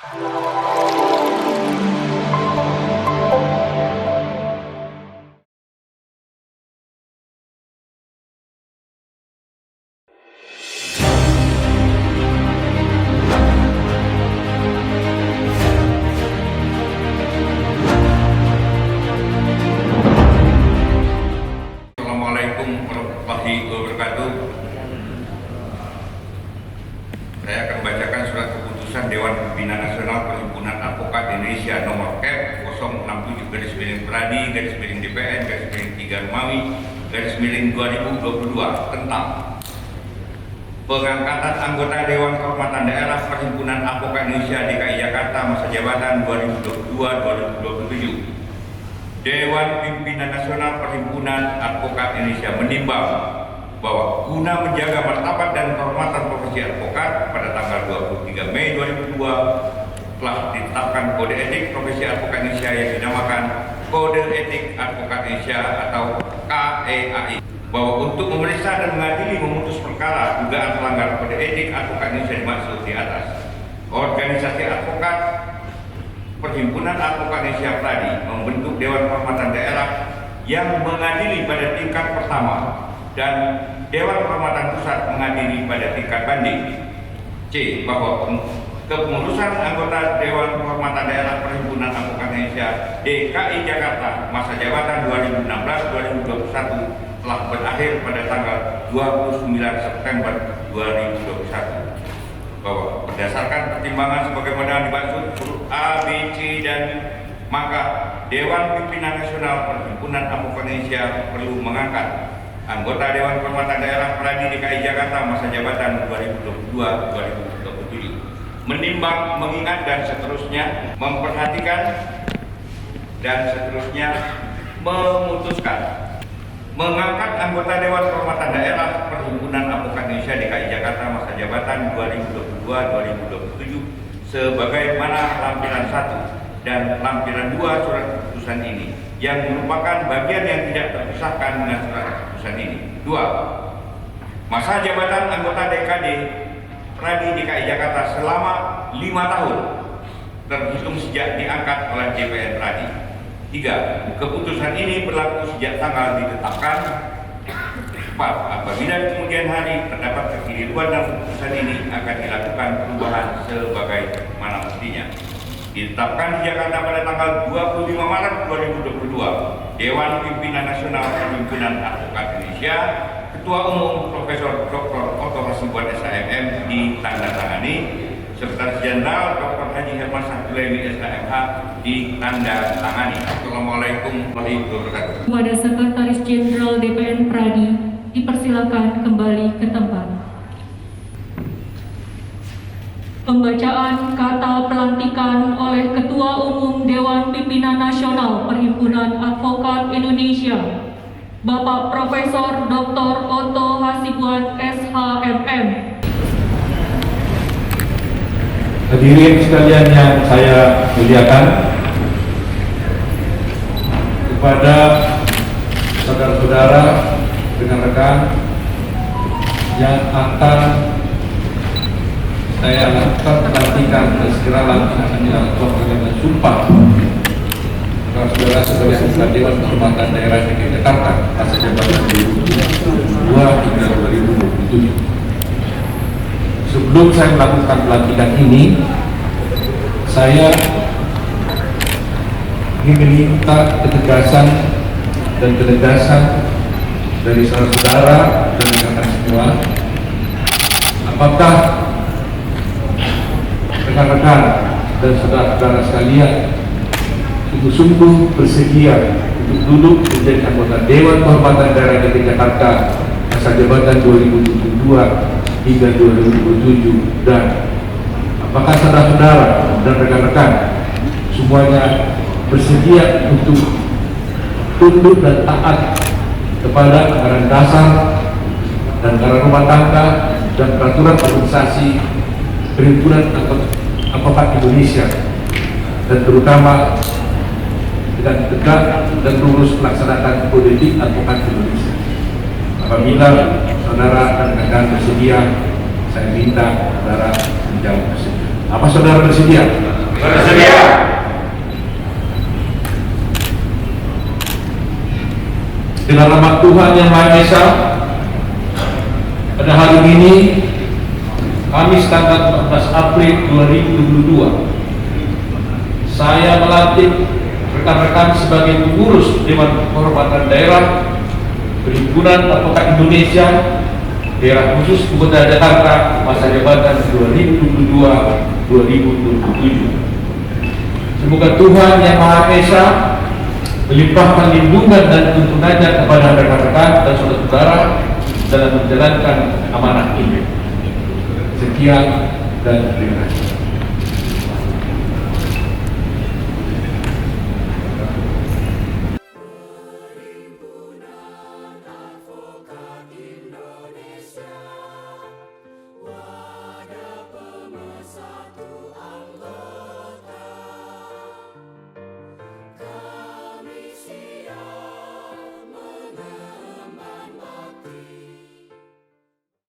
Assalamualaikum warahmatullahi wabarakatuh. Saya akan membacakan surat keputusan Dewan Pembina Nasional Perhimpunan Advokat Indonesia nomor Kep 067-DPN-DPN-3 Romawi-2022 tentang pengangkatan anggota Dewan Kehormatan Daerah Perhimpunan Advokat Indonesia DKI Jakarta masa jabatan 2022-2027. Dewan Pimpinan Nasional Perhimpunan Advokat Indonesia menimbang bahwa guna menjaga martabat dan kehormatan profesi advokat pada tanggal 23 Mei 2002 telah ditetapkan Kode Etik Profesi Advokat Indonesia yang dinamakan Kode Etik Advokat Indonesia atau KEAI, bahwa untuk memeriksa dan mengadili memutus perkara dugaan pelanggaran Kode Etik Advokat Indonesia dimaksud di atas. Organisasi advokat Perhimpunan Advokat Indonesia Pradi membentuk Dewan Kehormatan Daerah yang mengadili pada tingkat pertama dan Dewan Kehormatan Pusat mengadili pada tingkat banding. C. Bahwa kepengurusan anggota Dewan Kehormatan Daerah Perhimpunan Advokat Indonesia DKI Jakarta masa jabatan 2016-2021 telah berakhir pada tanggal 29 September 2021. Bahwa berdasarkan pertimbangan sebagaimana dimaksud huruf A, B, C, dan maka Dewan Pimpinan Nasional Perhimpunan Advokat Indonesia perlu mengangkat anggota Dewan Kehormatan Daerah Pradi DKI Jakarta masa jabatan 2022-2027, menimbang, mengingat, dan seterusnya, memperhatikan, dan seterusnya, memutuskan mengangkat anggota Dewan Kehormatan Daerah Perhimpunan Advokat Indonesia DKI Jakarta masa jabatan 2022-2027 sebagaimana lampiran 1 dan lampiran 2 surat keputusan ini yang merupakan bagian yang tidak terpisahkan dengan surat keputusan ini. 2. Masa jabatan anggota DKD Pradi DKI Jakarta selama 5 tahun terhitung sejak diangkat oleh DPN Pradi. 3. Keputusan ini berlaku sejak tanggal ditetapkan. 4. Apabila di kemudian hari terdapat kekeliruan dalam keputusan ini akan dilakukan perubahan sebagaimana mestinya. Ditetapkan di Jakarta pada tanggal 25 Maret 2022, Dewan Pimpinan Nasional Perhimpunan Advokat Indonesia, Ketua Umum Profesor Dr. Otto Hasibuan SHMM ditandatangani, Sekretaris Jenderal Dr. Haji Herman Saktilewi SHMH ditandatangani. Assalamualaikum warahmatullahi wabarakatuh. Kepada Sekretaris Jenderal DPN Pradi dipersilakan kembali ke tempat. Pembacaan kata pelantikan oleh Ketua Umum Dewan Pimpinan Nasional Perhimpunan Advokat Indonesia, Bapak Profesor Dr. Otto Hasibuan SHMM. Hadirin sekalian yang saya muliakan, kepada saudara-saudara, rekan-rekan yang akan saya lakukan pelantikan dan segera langsung akan dilakukan dengan sumpah saudara sebagai anggota Dewan Kehormatan Daerah DKI Jakarta masa jabatan 2022 hingga 2027. Sebelum saya melakukan pelantikan ini, saya ingin meminta ketegasan dan ketegasan dari saudara-saudara dan rekan semua, apakah rekan-rekan dan saudara-saudara sekalian sungguh-sungguh bersedia untuk duduk menjadi anggota Dewan Kehormatan Daerah DKI Jakarta masa jabatan 2022 hingga 2027, dan apakah saudara-saudara dan rekan-rekan semuanya bersedia untuk tunduk dan taat kepada anggaran dasar dan anggaran rumah tangga dan peraturan organisasi Perhimpunan Advokat Indonesia, dan terutama dengan tegak dan lurus melaksanakan Kode Etik Advokat Indonesia. Apabila saudara dan rekan bersedia, saya minta saudara menjawab bersedia. Apa saudara bersedia? Bersedia. Dengan nama Tuhan Yang Maha Esa, pada hari ini, Kamis tanggal 14 April 2022, saya melantik rekan-rekan sebagai pengurus Dewan Kehormatan Daerah Perhimpunan Advokat Indonesia Daerah Khusus Ibu Kota Jakarta masa jabatan 2022-2027. Semoga Tuhan Yang Maha Esa melimpahkan lindungan dan tuntunannya kepada rekan-rekan dan saudara-saudara dalam menjalankan amanah ini. Sekian dan terima kasih.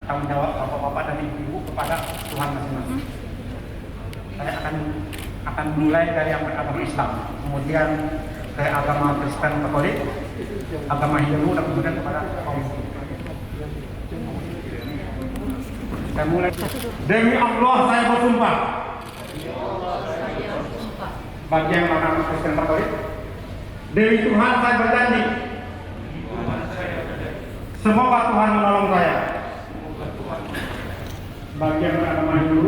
Tanggung jawab bapak-bapak dan ibu-ibu kepada Tuhan masing-masing. Saya akan mulai dari yang beragama Islam, kemudian ke agama Kristen Katolik, agama Hindu, dan kemudian kepada kaum Muslim. Saya mulai. Demi Allah saya bersumpah. Bagi yang beragama Kristen Katolik, demi Tuhan saya berjanji. Semoga Tuhan menolong saya. Bagian beragama Hindu,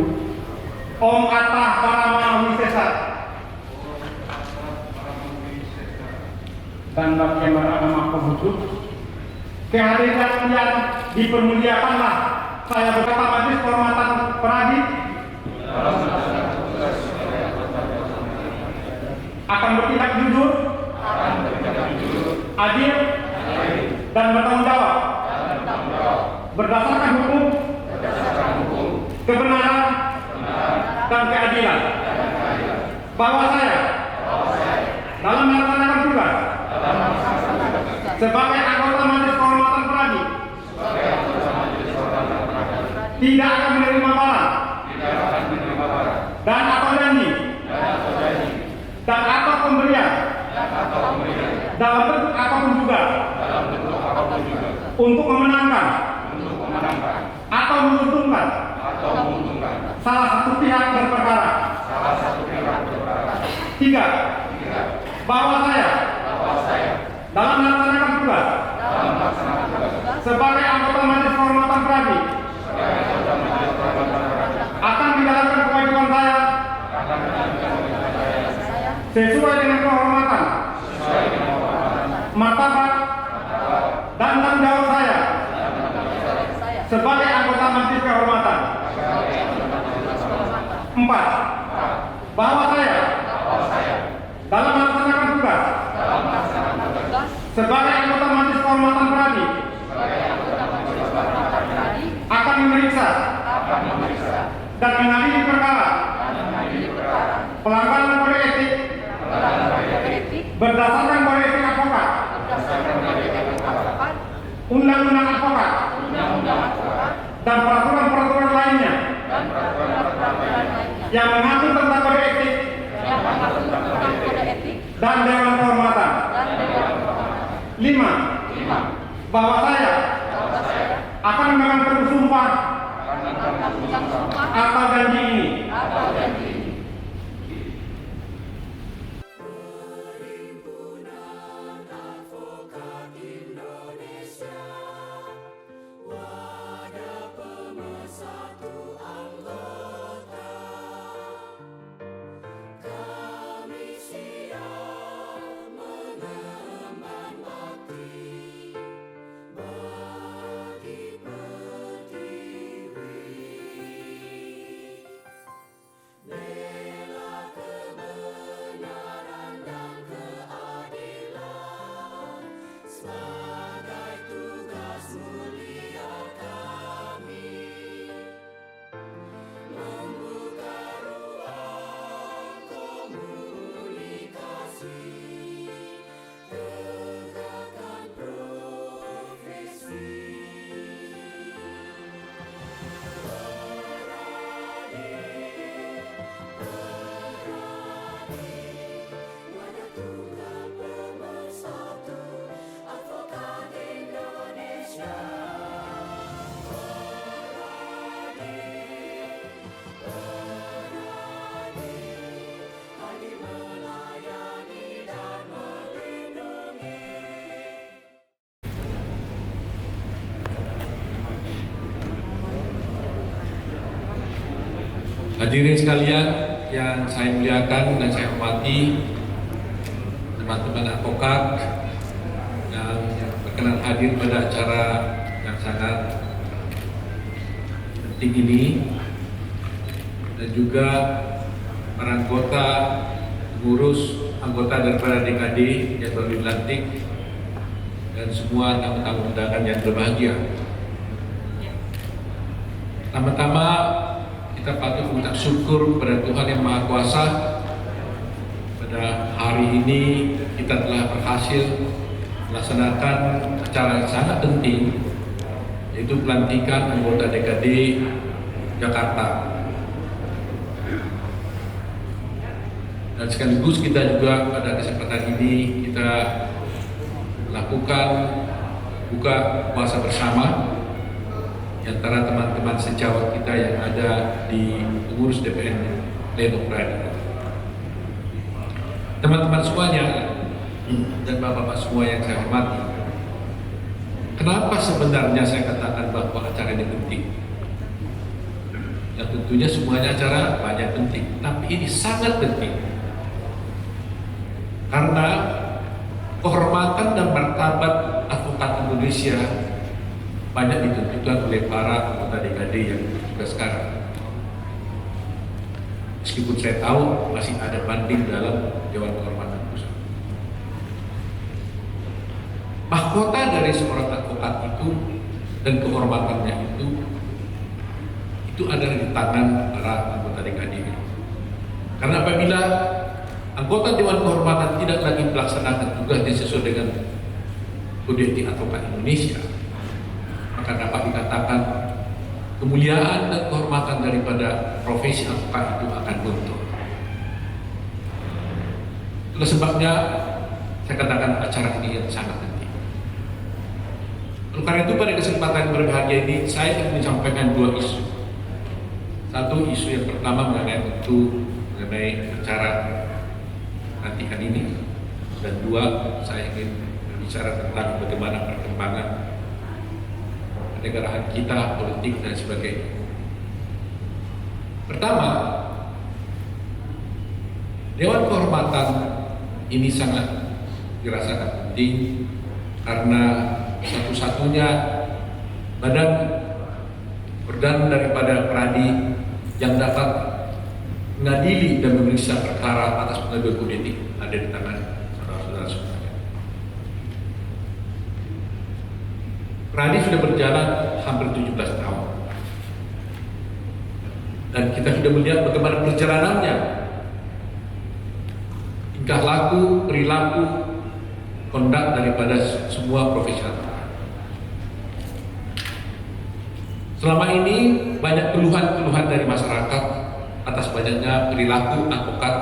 Om Atah Parama Wisesa, dan bagian beragama Konghucu, kehadiran yang dipermuliakanlah. Saya berkata majelis kehormatan Pradi akan bertindak jujur, adil, dan bertanggung jawab berdasarkan hukum, kebenaran, dan keadilan. Bahwa saya dalam melaksanakan tugas sebagai anggota Majelis Kehormatan Pradi tidak akan menerima barang dan atau janji dan atau pemberian dalam bentuk apapun juga untuk memenangkan atau menguntungkan salah satu pihak berperkara. Tiga, bahwa saya dalam melaksanakan tugas sebagai anggota Majelis Kehormatan Pradi akan menjalankan kewajiban saya sesuai dengan kehormatan, martabat, dan tanggung jawab saya sebagai anggota Majelis Kehormatan. 4. Bahwa saya dalam melaksanakan tugas sebagai anggota Majelis Kehormatan Pradi akan memeriksa dan mengadili perkara pelanggaran kode etik berdasarkan kode etik advokat, undang-undang advokat, dan peraturan-peraturan lainnya yang mengatur tentang kode etik dan Dewan Kehormatan. 5. Bahwa saya akan memegang teguh sumpah atau janji ini Hadirin sekalian yang saya muliakan dan saya hormati, teman-teman advokat yang berkenan hadir pada acara yang sangat penting ini, dan juga para anggota, pengurus, anggota daripada DKD yang baru dilantik, dan semua tamu-tamu undangan yang berbahagia. Pertama-tama kita patut mengucap syukur kepada Tuhan Yang Maha Kuasa. Pada hari ini kita telah berhasil melaksanakan acara yang sangat penting, yaitu pelantikan anggota DKD Jakarta. Dan sekaligus kita juga pada kesempatan ini kita melakukan buka puasa bersama di antara teman-teman sejawat kita yang ada di pengurus DPN Pleno Pradi. Teman-teman semuanya dan bapak-bapak semua yang saya hormati, kenapa sebenarnya saya katakan bahwa acara ini penting? Ya tentunya semuanya acara banyak penting, tapi ini sangat penting karena kehormatan dan martabat advokat Indonesia banyak ditentukan oleh para anggota DKD yang bertugas sekarang. Meskipun saya tahu masih ada banding dalam Dewan Kehormatan Pusat. Mahkota dari seorang advokat itu dan kehormatannya itu adalah di tangan para anggota DKD. Karena apabila anggota Dewan Kehormatan tidak lagi melaksanakan tugasnya sesuai dengan Kode Etik Advokat Indonesia, maka dapat dikatakan kemuliaan dan kehormatan daripada profesi advokat itu akan luntur. Itulah sebabnya saya katakan acara ini yang sangat penting. Oleh karena itu pada kesempatan berbahagia ini saya ingin menyampaikan dua isu. Satu isu yang pertama mengenai acara pelantikan ini, dan dua saya ingin berbicara tentang bagaimana perkembangan kenegaraan kita, politik dan sebagainya. Pertama, Dewan Kehormatan ini sangat dirasakan penting karena satu-satunya badan organ daripada Pradi yang dapat mengadili dan memeriksa perkara atas pengaduan kode etik ada di tangan saudara-saudara semuanya. Pradi sudah berjalan hampir 17 tahun, dan kita sudah melihat bagaimana perjalanannya, tingkah laku, perilaku, kondak daripada semua profesional. Selama ini banyak keluhan-keluhan dari masyarakat atas banyaknya perilaku advokat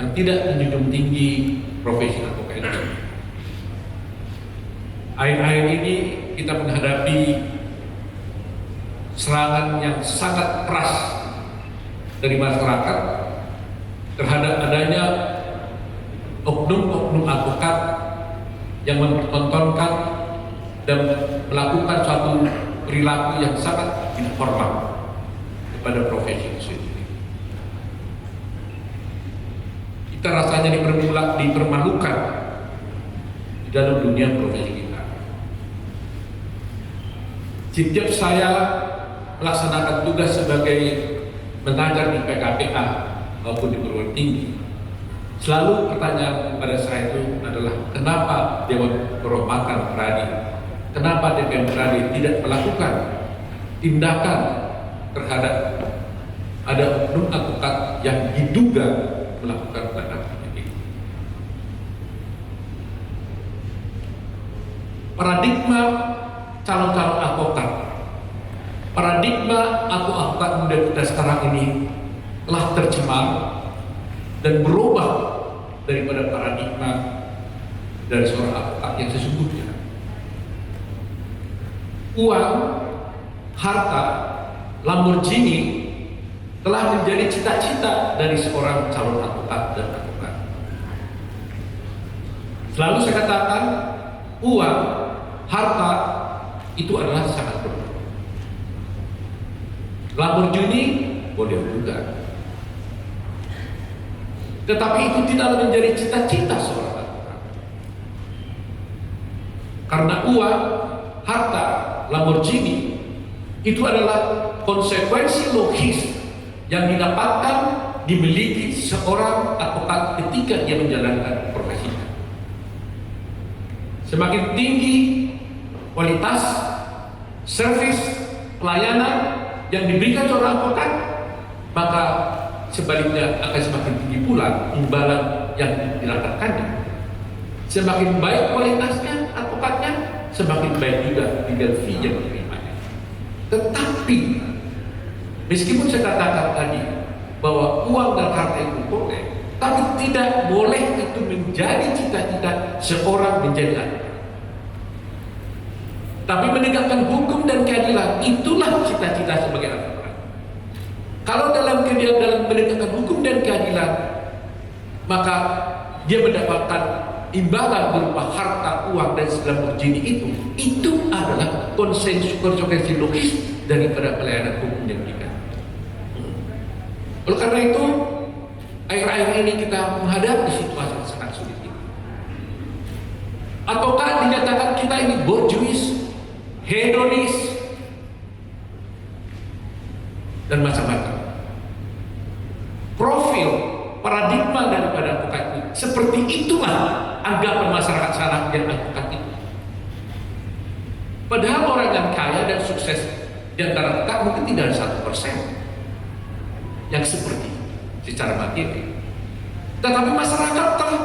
yang tidak menjunjung tinggi profesi advokat itu. Akhir-akhir ini kita menghadapi serangan yang sangat keras dari masyarakat terhadap adanya oknum-oknum advokat yang mempertontonkan dan melakukan suatu perilaku yang sangat tidak hormat kepada profesi itu sendiri. Kita rasanya dipermalukan di dalam dunia profesi kita. Setiap saya melaksanakan tugas sebagai mengajar di PKPA maupun di perguruan tinggi, selalu pertanyaan kepada saya itu adalah kenapa Dewan Kehormatan Pradi, kenapa DPN Pradi tidak melakukan tindakan terhadap ada oknum advokat yang diduga melakukan pelanggaran etik. Paradigma calon-calon advokat, paradigma advokat muda kita sekarang ini telah tercemar dan berubah daripada paradigma dari seorang advokat yang sesungguhnya. Uang, harta, Lamborghini telah menjadi cita-cita dari seorang calon advokat dan advokat. Selalu saya katakan, uang, harta itu adalah sangat perlu. Lamborghini boleh juga. Tetapi itu tidak menjadi cita-cita seorang advokat. Karena uang, harta, Lamborghini itu adalah konsekuensi logis yang didapatkan, dimiliki seorang advokat ketika dia menjalankan profesinya. Semakin tinggi kualitas servis pelayanan yang diberikan seorang advokat, maka sebaliknya akan semakin tinggi pula imbalan yang didapatkannya. Semakin baik kualitasnya advokatnya, semakin baik juga legal fee yang diterimanya. Tetapi meskipun saya katakan tadi bahwa uang dan harta itu boleh, tapi tidak boleh itu menjadi cita-cita seorang menjadi advokat. Tapi menegakkan hukum dan keadilan itulah cita-cita sebagai advokat. Kalau dalam menegakkan hukum dan keadilan, maka dia mendapatkan imbalan berupa harta, uang, dan segala jenis itu adalah konsekuensi logis daripada pelayanan hukum yang diberikan. Oleh karena itu, akhir-akhir ini kita menghadapi situasi yang sangat sulit ini. Ataukah dinyatakan kita ini borjuis, hedonis, dan macam-macam. Profil, paradigma daripada advokat itu seperti itulah anggapan masyarakat sana yang advokat itu. Padahal orang yang kaya dan sukses di antara advokat mungkin tidak ada 1% yang seperti itu secara materi. Tetapi masyarakat telah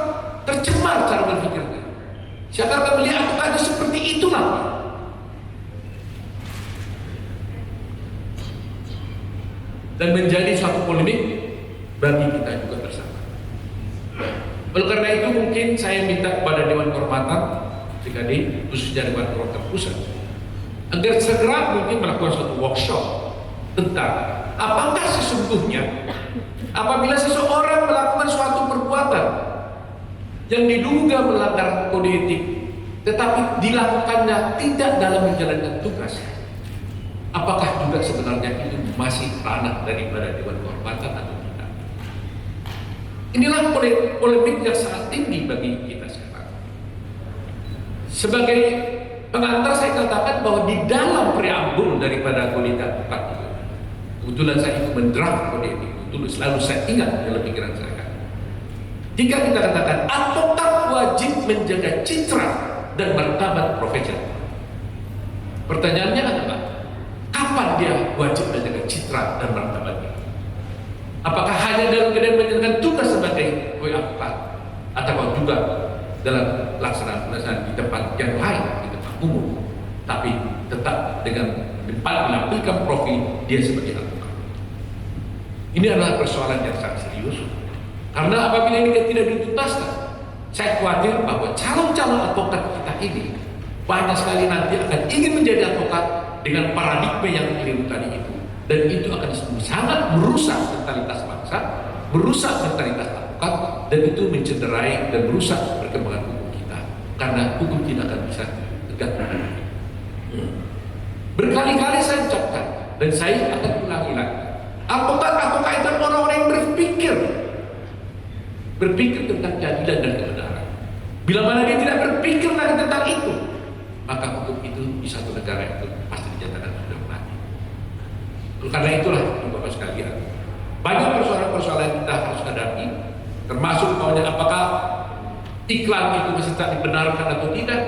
tercemar cara berpikirnya. Siapa akan melihat advokat itu seperti itulah. Dan menjadi suatu polemik bagi kita juga bersama. Oleh karena itu mungkin saya minta kepada Dewan Kehormatan DKD, khususnya Dewan Kehormatan Pusat, agar segera mungkin melakukan suatu workshop tentang apakah sesungguhnya apabila seseorang melakukan suatu perbuatan yang diduga melanggar kode etik, tetapi dilakukannya tidak dalam menjalankan tugas, apakah juga sebenarnya itu masih ranah daripada Dewan Kehormatan atau tidak? Inilah polemik yang sangat tinggi bagi kita sekarang. Sebagai pengantar saya katakan bahwa di dalam preambul daripada kode etik advokat itu, kebetulan saya itu mendraft kode etik itu, selalu saya ingat dalam pikiran saya. Jika kita katakan advokat wajib menjaga citra dan martabat profesional, pertanyaannya adalah kapan dia wajib menjaga citra dan martabatnya? Apakah hanya dalam keadaan menjalankan tugas sebagai advokat, atau juga dalam pelaksanaan di tempat yang lain, di tempat umum, tapi tetap dengan menampilkan profil dia sebagai advokat? Ini adalah persoalan yang sangat serius, karena apabila ini tidak dituntaskan, saya khawatir bahwa calon-calon advokat kita ini banyak sekali nanti akan ingin menjadi advokat dengan paradigma yang keliru tadi itu, dan itu akan sangat merusak mentalitas bangsa, merusak mentalitas advokat, dan itu mencederai dan merusak perkembangan hukum kita, karena hukum tidak akan bisa tegak. Berkali-kali saya ucapkan dan saya akan ulangi lagi, advokat itu orang-orang yang berpikir tentang keadilan dan kebenaran. Bila mana dia tidak berpikir lagi tentang itu, maka hukum itu di satu negara itu pasti dinyatakan sudah mati. Karena itulah, Bapak sekalian, banyak persoalan-persoalan yang kita harus hadapi, termasuk apakah iklan itu masih tak dibenarkan atau tidak.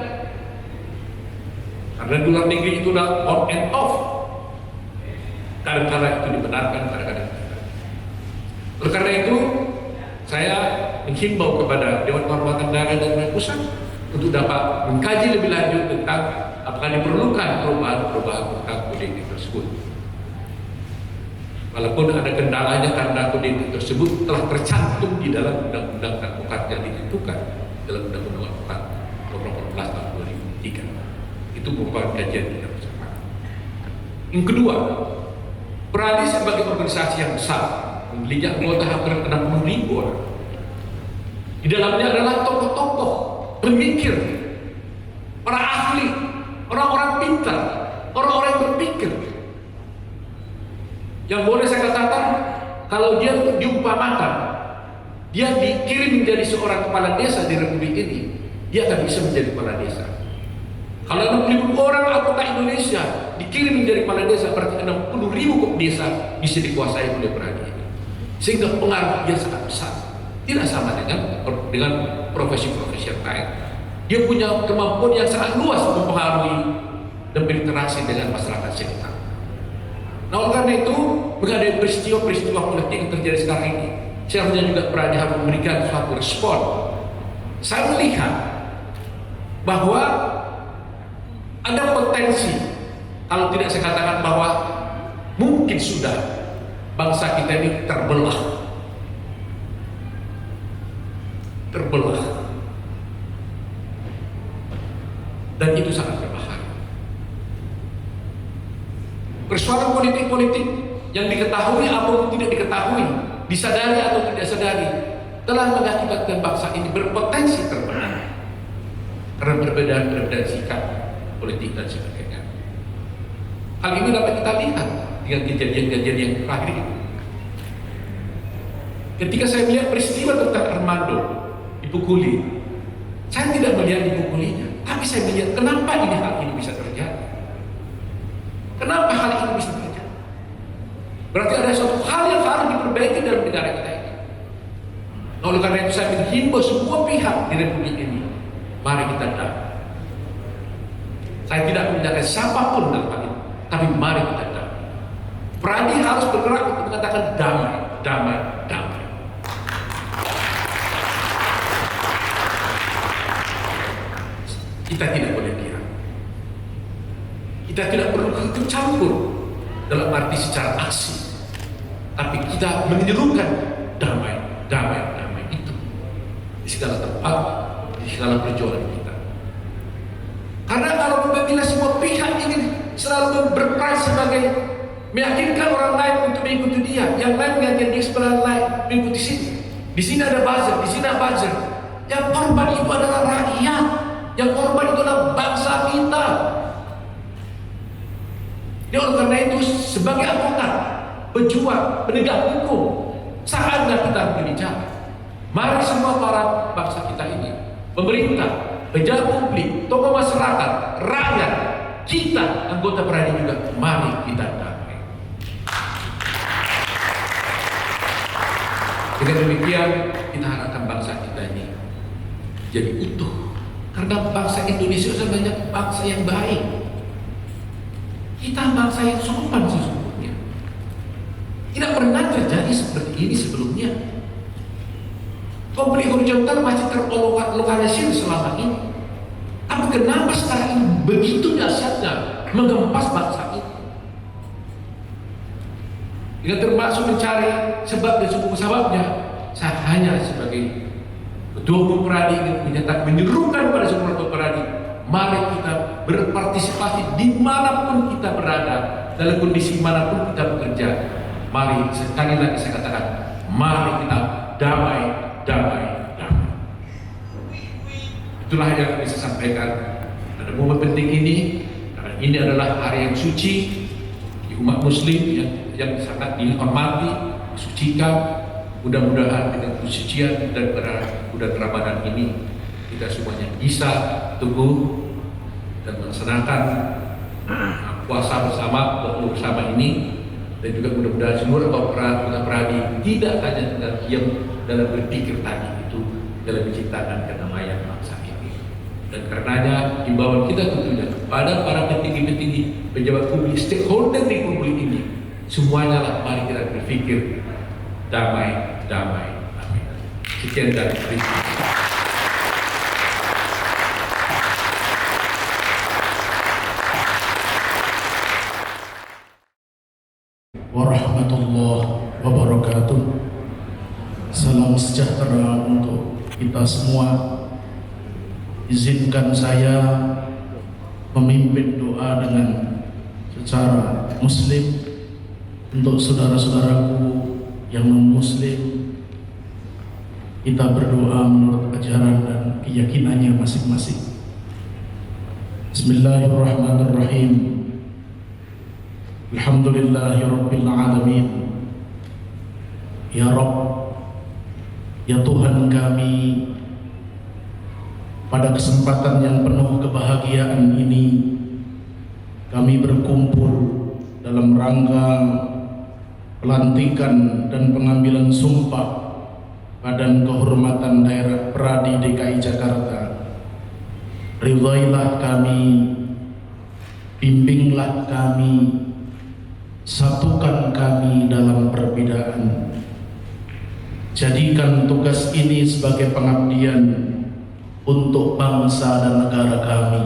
Karena di luar negeri itu sudah on and off. Kadang-kadang itu dibenarkan, kadang-kadang tidak. Oleh karena itu, saya menghimbau kepada Dewan Kehormatan Daerah dan Pusat untuk dapat mengkaji lebih lanjut tentang apakah diperlukan perubahan tentang kode etik tersebut. Walaupun ada kendalanya karena kode etik tersebut telah tercantum di dalam undang-undang advokat yang ditentukan dalam undang-undang advokat nomor 14 tahun 2003. Itu merupakan kajian kita bersama. Yang kedua, Peradi sebagai organisasi yang besar, memiliki anggota hampir 60.000 orang. Di dalamnya adalah tokoh-tokoh, pemikir, para ahli, orang-orang pintar, orang-orang yang berpikir. Yang boleh saya katakan kalau dia diumpamakan, dia dikirim menjadi seorang kepala desa di Republik ini, dia akan bisa menjadi kepala desa. Kalau 60.000 orang anggota Indonesia dikirim menjadi kepala desa, berarti 60.000 desa bisa dikuasai oleh Pradi ini. Sehingga pengaruh dia sangat besar. Tidak sama dengan profesi-profesi yang lain. Dia punya kemampuan yang sangat luas mempengaruhi dan berinteraksi dengan masyarakat sekitar. Nah, oleh karena itu, menghadapi peristiwa-peristiwa politik yang terjadi sekarang ini, seharusnya juga Pradi harus memberikan suatu respon. Saya melihat bahwa ada potensi, kalau tidak saya katakan bahwa mungkin sudah bangsa kita ini terbelah. Dan itu sangat berbahaya. Persoalan politik-politik yang diketahui ataupun tidak diketahui, disadari atau tidak sadari, telah mengakibatkan bangsa ini berpotensi terbelah karena perbedaan sikap politik dan sebagainya. Hal ini dapat kita lihat dengan kejadian-kejadian yang terakhir ini. Ketika saya melihat peristiwa tentang Armando dipukuli, saya tidak melihat dipukulinya, tapi saya melihat kenapa hal ini bisa terjadi. Kenapa hal ini bisa terjadi? Berarti ada suatu hal yang harus diperbaiki dalam negara kita ini. Oleh karena itu saya menghimbau semua pihak di Republik ini, mari kita damai. Saya tidak menyatakan siapapun dalam hal ini, tapi mari kita damai. Pradi harus bergerak untuk mengatakan damai, damai, damai. Kita tidak boleh diam. Kita tidak perlu ikut campur dalam arti secara aksi, tapi kita menyerukan damai, damai, damai itu di segala tempat, di segala perjuangan kita. Karena kalau apabila semua pihak ini selalu berperan sebagai meyakinkan orang lain untuk mengikuti dia, yang lain mengajar dia sebelah lain mengikuti sini. Di sini ada buzzer, di sini ada buzzer. Yang korban itu adalah rakyat, yang korban itu adalah bangsa kita. Oleh karena itu sebagai anggota, pejuang, penegak hukum, saatnya kita berbicara. Mari semua para bangsa kita ini, pemerintah, pejabat publik, tokoh masyarakat, rakyat, kita anggota Pradi juga, mari kita damai. Dengan demikian kita harapkan bangsa kita ini jadi utuh, karena bangsa Indonesia sebenarnya bangsa yang baik. Kita bangsa yang sopan sesungguhnya. Tidak pernah terjadi seperti ini sebelumnya. Konflik horizontal masih terlokalisir selama ini. Tapi kenapa sekarang ini begitu dahsyatnya mengempas bangsa ini? Dengan termasuk mencari sebab dan sebabnya, saya hanya sebagai Ketua Umum Pradi ingin menyatakan, menyerukan pada semua Ketua Pradi, mari kita berpartisipasi dimanapun kita berada, dalam kondisi manapun kita bekerja. Mari sekali lagi saya katakan, mari kita damai, damai, damai. Itulah yang bisa saya sampaikan pada momen penting ini, karena ini adalah hari yang suci di umat Muslim yang sangat dihormati, disucikan. Mudah-mudahan dengan kesucian dan bulan Ramadan ini kita semuanya bisa teguh dan melaksanakan puasa bersama, berkumpul bersama ini, dan juga mudah-mudahan seluruh anggota Pradi tidak hanya tinggal diam dalam berpikir tadi itu dalam menciptakan kedamaian bangsa ini. Dan karenanya himbauan kita tentunya kepada para petinggi-petinggi, pejabat publik, stakeholder di publik ini, semuanya lah mari kita berpikir damai, damai, damai. Sekian dari saya. Warahmatullahi wabarakatuh. Salam sejahtera untuk kita semua. Izinkan saya memimpin doa dengan secara muslim untuk saudara-saudaraku yang non-muslim. Kita berdoa menurut ajaran dan keyakinannya masing-masing. Bismillahirrahmanirrahim. Alhamdulillahirabbil alamin. Ya Rabb, ya Tuhan kami, pada kesempatan yang penuh kebahagiaan ini kami berkumpul dalam rangka pelantikan dan pengambilan sumpah Badan Kehormatan Daerah Pradi DKI Jakarta. Ridhailah kami, bimbinglah kami, satukan kami dalam perbedaan. Jadikan tugas ini sebagai pengabdian untuk bangsa dan negara kami.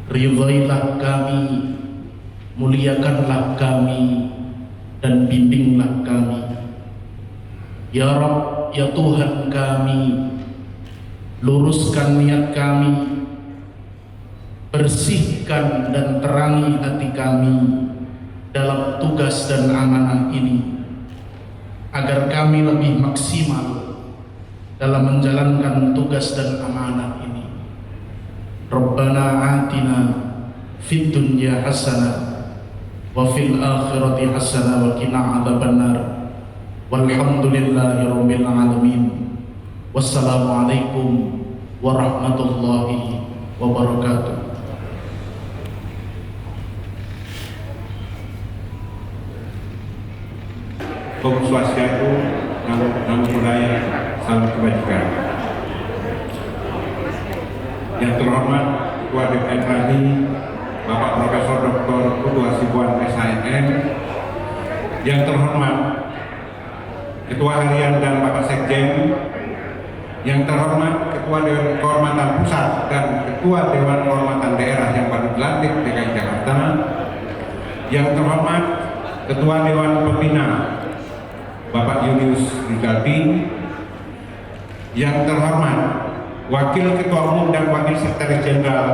Ridhailah kami, muliakanlah kami, dan bimbinglah kami. Ya Rabb, ya Tuhan kami, luruskan niat kami, bersihkan dan terangi hati kami dalam tugas dan amanah ini, agar kami lebih maksimal dalam menjalankan tugas dan amanah ini. Rabbana atina fid dunya hasanah wa fil akhirati hasanah wa qina adzabannar. Walhamdulillahi rabbil alamin. Wassalamualaikum warahmatullahi wabarakatuh. Om Swastiastu, Namo Buddhaya, salam kebajikan. Yang terhormat Ketua DPR RI, Bapak Profesor Dr. Oto Hasibuan SHM. Yang terhormat Ketua Harian dan Bapak Sekjen. Yang terhormat Ketua Dewan Kehormatan Pusat dan Ketua Dewan Kehormatan Daerah yang baru dilantik DKI Jakarta. Yang terhormat Ketua Dewan Pembina Bapak Yunius Rizaldi. Yang terhormat Wakil Ketua Umum dan Wakil Sekretaris Jenderal,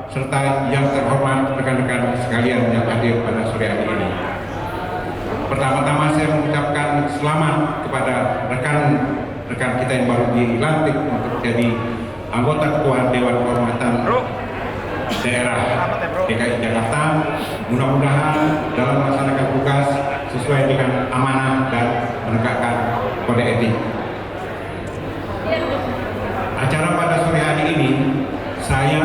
serta yang terhormat rekan-rekan sekalian yang hadir pada sore hari ini. Pertama-tama saya mengucapkan selamat kepada rekan-rekan kita yang baru dilantik untuk jadi anggota Ketua Dewan Kehormatan Daerah DKI Jakarta. Mudah-mudahan dalam melaksanakan tugas sesuai dengan amanah dan menegakkan kode etik. Acara pada sore hari ini saya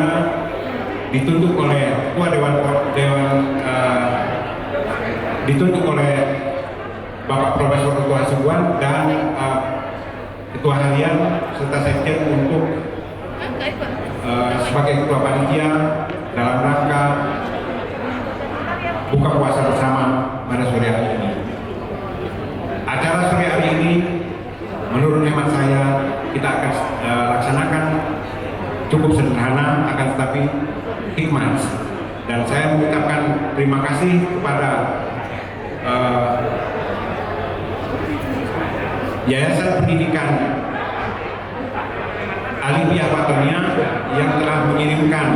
ditunjuk oleh Ketua ditunjuk oleh Bapak Profesor Oto Hasibuan dan Ketua Harian serta Sekjen untuk sebagai Ketua Panitia dalam rangka buka puasa bersama pada sore hari ini. Acara sore hari ini menurut hemat saya kita akan laksanakan cukup sederhana, akan tetapi hikmat. Dan saya mengucapkan terima kasih kepada Yayasan Pendidikan Alifiyah Patonia yang telah mengirimkan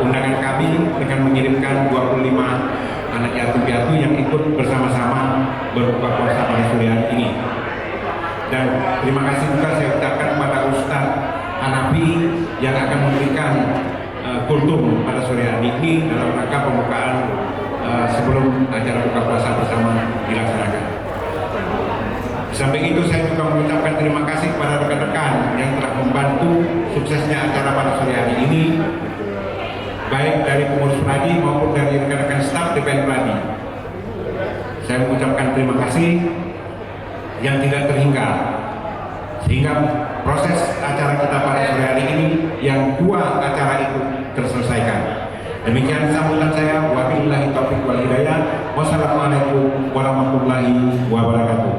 undangan kami dengan mengirimkan 25 anak yatim piatu yang ikut bersama-sama berbuka puasa pada sore hari ini. Dan terima kasih juga saya ucapkan kepada Ustadz Hanafi yang akan memberikan kultum pada sore hari ini dalam rangka pembukaan sebelum acara buka puasa bersama dilaksanakan. Sampai itu saya juga mengucapkan terima kasih kepada rekan-rekan yang telah membantu suksesnya acara pada sore hari ini, baik dari pengurus Pradi maupun dari rekan-rekan staf DPR Pradi. Saya mengucapkan terima kasih yang tidak terhingga, sehingga proses acara kita pada sore hari ini yang dua acara itu terselesaikan. Demikian sambutan saya. Wabillahi taufiq wal hidayah. Wassalamualaikum warahmatullahi wabarakatuh.